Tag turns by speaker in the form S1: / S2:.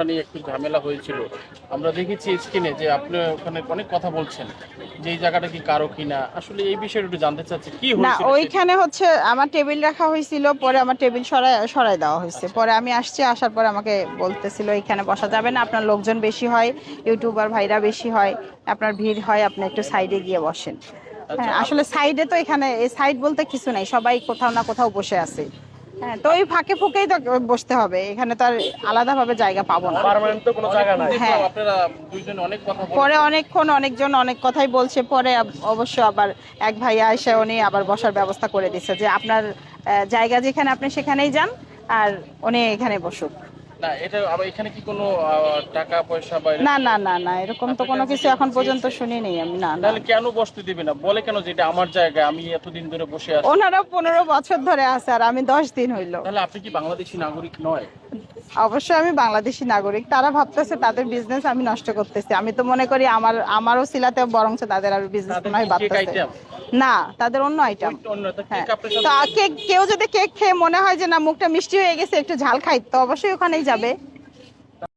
S1: নিয়ে একটু ঝামেলা হয়েছিল। আমরা দেখেছি স্ক্রিনে যে আপনি ওখানে অনেক কথা বলছেন যে এই জায়গাটা কি কারো কিনা, আসলে এই বিষয়ে একটু জানতে চাচ্ছি কি
S2: না,
S1: হয়েছিল
S2: ওইখানে হচ্ছে আমার টেবিল রাখা হয়েছিল, পরে আমার টেবিল সরাই দেওয়া হয়েছে।
S1: আচ্ছা
S2: পরে আমি আসছি, আসার পরে আমাকে বলতেছিল এখানে বসা যাবে না, আপনার লোকজন বেশি হয়, ইউটিউবার ভাইরা বেশি হয়, আপনার ভিড় হয়, আপনি একটু সাইডে গিয়ে বসেন।
S1: আচ্ছা
S2: হ্যাঁ, আসলে সাইডে তো এখানে এই সাইড বলতে কিছু নাই, সবাই কোথাও না কোথাও বসে আছে। হ্যাঁ, তো ওই ফাঁকে ফুঁকেই তো বসতে হবে, এখানে তো আর আলাদাভাবে জায়গা পাবো না।
S1: পার্মানেন্ট তো কোনো জায়গা নাই।
S2: হ্যাঁ,
S1: দেখলাম আপনারা দুইজন অনেক কথা
S2: পরে
S1: বলছেন।
S2: অনেকজন অনেক কথাই বলছে, পরে অবশ্য আবার এক ভাইয়া এসে উনি আবার বসার ব্যবস্থা করে দিচ্ছে যে আপনার জায়গা যেখানে আপনি সেখানেই যান, আর উনি এখানে বসুক।
S1: না এটা আবার এখানে কি কোনো টাকা পয়সা বা
S2: না
S1: এরকম
S2: না না না, এরকম তো
S1: আপনার
S2: কোনো
S1: কাছে
S2: কিছু
S1: কেউ
S2: এখন পর্যন্ত
S1: চেয়েছে?
S2: শুনিনি আমি। না না,
S1: তাহলে কেন বসতে দিবে না? বলে কেন যে এটা আমার জায়গা, আমি এতদিন ধরে বসে আছি।
S2: ওনারা 15 বছর ধরে আছে আর আমি 10 দিন হইলো।
S1: তাহলে আপনি কি বাংলাদেশী নাগরিক নয়?
S2: অবশ্যই আমি বাংলাদেশি নাগরিক, তারা ভাবতেছে তাদের বিজনেস আমি নষ্ট করতেছি। আমি তো মনে করি আমারও সিলাতে বরঞ্চ তাদের আর বিজনেস
S1: তাদের
S2: মনে হয়
S1: কি কেক
S2: বাড়তেছে।
S1: আইটেম?
S2: না, তাদের অন্য আইটেম।
S1: অন্য তো
S2: হ্যাঁ,
S1: কেক আপনার
S2: তো
S1: সাথে
S2: কেক, কেউ যদি কেক খেয়ে মনে হয় যে না মুখটা মিষ্টি হয়ে গেছে একটু ঝাল খাই, তো অবশ্যই ওখানেই যাবে।